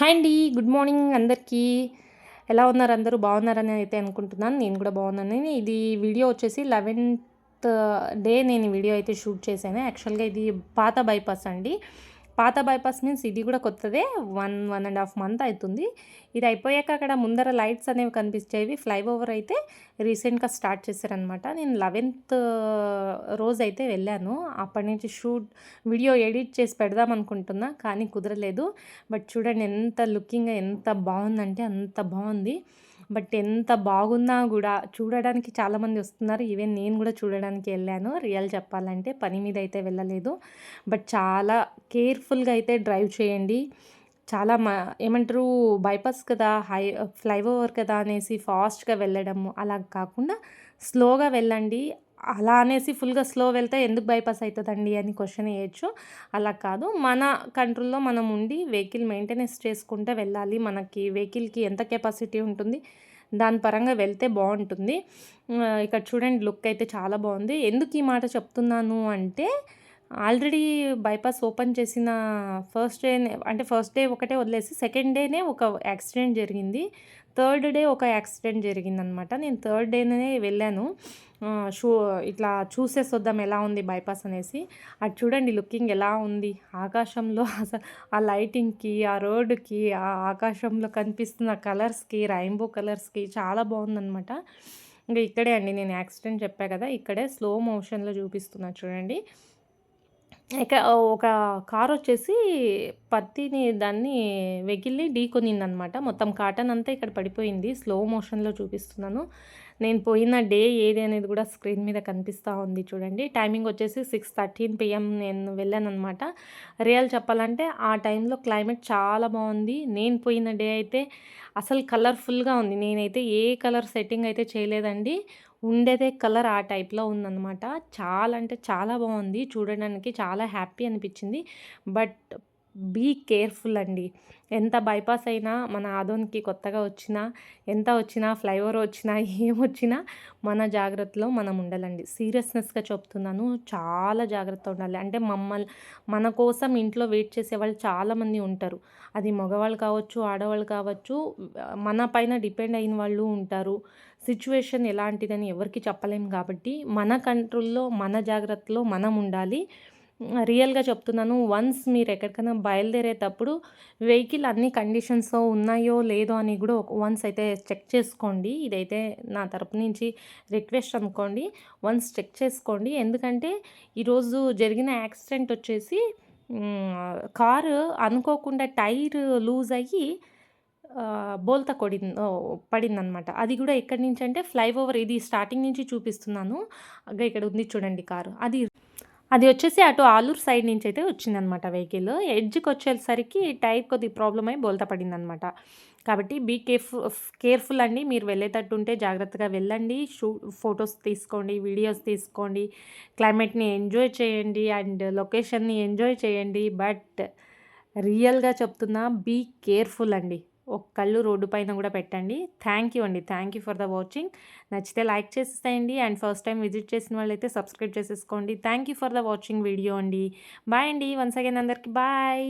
Hi అండి. Good morning అందరికీ. ఎలా ఉన్నారు అందరూ? బాగున్నారని అయితే అనుకుంటున్నాను. నేను కూడా బాగున్నాను. ఇది వీడియో వచ్చేసి 11th డే నేను వీడియో అయితే షూట్ చేశాను. యాక్చువల్‌గా ఇది పాత బైపాస్ అండి. పాత బైపాస్ మీన్స్ ఇది కూడా కొత్తదే. 1.5 మంత్ అవుతుంది. ఇది అయిపోయాక అక్కడ ముందర లైట్స్ అనేవి కనిపించేవి. ఫ్లైఓవర్ అయితే రీసెంట్‌గా స్టార్ట్ చేశారనమాట. నేను 11th రోజైతే వెళ్ళాను. అప్పటి నుంచి వీడియో ఎడిట్ చేసి పెడదాం అనుకుంటున్నా, కానీ కుదరలేదు. బట్ చూడండి ఎంత లుకింగ్‌గా ఎంత బాగుందంటే అంత బాగుంది. బట్ ఎంత బాగున్నా గూడా చూడడానికి చాలామంది వస్తున్నారు. ఈవెన్ నేను గూడా చూడడానికి వెళ్ళాను. రియల్ చెప్పాలంటే పని మీద అయితే వెళ్ళలేదు. బట్ చాలా కేర్‌ఫుల్‌గా అయితే డ్రైవ్ చేయండి. చాలా ఏమంటారు, బైపాస్ కదా, ఫ్లైఓవర్ కదా అనేసి ఫాస్ట్‌గా వెళ్ళడము అలా కాకుండా స్లోగా వెళ్ళండి. అలా అనేసి ఫుల్‌గా స్లో వెళ్తే ఎందుకు బైపాస్ అయితదండి అని క్వెషన్ ఎయొచ్చు. అలా కాదు, మన కంట్రోల్‌లో మనం ఉండి వెహికల్ మెయింటెనెన్స్ చేసుకుంటూ వెళ్ళాలి. మనకి వెహికల్‌కి ఎంత కెపాసిటీ ఉంటుంది, దాని పరంగా వెళ్తే బావుంటుంది. ఇక్కడ చూడండి లుక్ అయితే చాలా బావుంది. ఎందుకు ఈ మాట చెప్తున్నాను అంటే, ఆల్రెడీ బైపాస్ ఓపెన్ చేసిన ఫస్ట్ డే ఒకటే వదిలేసి సెకండ్ డేనే ఒక యాక్సిడెంట్ జరిగింది. థర్డ్ డే ఒక యాక్సిడెంట్ జరిగిందనమాట. నేను థర్డ్ డేనే వెళ్ళాను. ఆహ్, షూ ఇట్లా చూసేసొద్దాం ఎలా ఉంది బైపాస్ అనేసి. అటు చూడండి లుకింగ్ ఎలా ఉంది. ఆకాశంలో అసలు ఆ లైటింగ్‌కి, ఆ రోడ్డుకి, ఆ ఆకాశంలో కనిపిస్తున్న కలర్స్‌కి, రెయిన్బో కలర్స్‌కి చాలా బావుందనమాట. ఇంక ఇక్కడే అండి నేను యాక్సిడెంట్ చెప్పా కదా, ఇక్కడే స్లో మోషన్‌లో చూపిస్తున్నా చూడండి. ఒక కారొచ్చేసి దాన్ని వెహికల్‌ని ఢీకొనిందనమాట. మొత్తం కాటన్ అంతా ఇక్కడ పడిపోయింది. స్లో మోషన్‌లో చూపిస్తున్నాను. నేను పోయిన డే ఏది అనేది కూడా స్క్రీన్ మీద కనిపిస్తా ఉంది చూడండి. టైమింగ్ వచ్చేసి 6:13 PM నేను వెళ్ళాననమాట. రియల్ చెప్పాలంటే ఆ టైంలో క్లైమేట్ చాలా బావుంది. నేను పోయిన డే అయితే అసలు కలర్‌ఫుల్‌గా ఉంది. నేనైతే ఏ కలర్ సెట్టింగ్ అయితే చేయలేదండి. ఉండేదే కలర్ ఆ టైప్‌లో ఉందనమాట. చాలా అంటే చాలా బావుంది. చూడడానికి చాలా హ్యాపీ అనిపిచ్చింది. బట్ బీ కేర్‌ఫుల్ అండి. ఎంత బైపాస్ అయినా మన ఆదోనికి కొత్తగా వచ్చినా, ఎంత వచ్చినా, ఫ్లైఓవర్ వచ్చినా, ఏమొచ్చినా మన జాగ్రత్తలో మనం ఉండాలండి. సీరియస్‌నెస్‌గా చెప్తున్నాను. చాలా జాగ్రత్తగా ఉండాలి. అంటే మన కోసం ఇంట్లో వెయిట్ చేసేవాళ్ళు చాలామంది ఉంటారు. అది మగవాళ్ళు కావచ్చు, ఆడవాళ్ళు కావచ్చు, మన పైన డిపెండ్ అయిన వాళ్ళు ఉంటారు. సిట్యుయేషన్ ఎలాంటిదని ఎవరికీ చెప్పలేం కాబట్టి, మన కంట్రోల్‌లో, మన జాగ్రత్తలో మనం ఉండాలి. రియల్‌గా చెప్తున్నాను. వన్స్ మీరు ఎక్కడికైనా బయలుదేరేటప్పుడు వెహికల్ అన్ని కండిషన్స్‌లో ఉన్నాయో లేదో అని కూడా వన్స్ అయితే చెక్ చేసుకోండి. ఇదైతే నా తరపు నుంచి రిక్వెస్ట్ అనుకోండి. వన్స్ చెక్ చేసుకోండి. ఎందుకంటే ఈరోజు జరిగిన యాక్సిడెంట్ వచ్చేసి కారు అనుకోకుండా టైర్ లూజ్ అయ్యి బోల్తా పడిందనమాట. అది కూడా ఎక్కడి నుంచంటే ఫ్లైఓవర్, ఇది స్టార్టింగ్ నుంచి చూపిస్తున్నాను. ఇక్కడ ఉంది చూడండి కారు. అది వచ్చేసి అటు ఆలూరు సైడ్ నుంచయితే వచ్చిందనమాట వెహికల్. ఎడ్జ్‌కొచ్చేసరికి టైర్ కొద్దిగా ప్రాబ్లమ్ అయ్యి బోల్తా పడిందనమాట. కాబట్టి బీ కేర్‌ఫుల్ అండి. మీరు వెళ్ళేటట్టుంటే జాగ్రత్తగా వెళ్ళండి. ఫోటోస్ తీసుకోండి, వీడియోస్ తీసుకోండి, క్లైమేట్‌ని ఎంజాయ్ చేయండి అండ్ లొకేషన్‌ని ఎంజాయ్ చేయండి. బట్ రియల్‌గా చెప్తున్నా, బీ కేర్‌ఫుల్ అండి. ఒక కళ్ళు రోడ్డు పైన కూడా పెట్టండి. థ్యాంక్ యూ అండి. Thank you for the watching. నచ్చితే లైక్ చేసేసేయండి అండ్ ఫస్ట్ టైం విజిట్ చేసిన వాళ్ళైతే సబ్స్క్రైబ్ చేసేసుకోండి. Thank you for the watching video అండి. బాయ్ అండి. వన్స్ అగైన్ అందరికి బాయ్.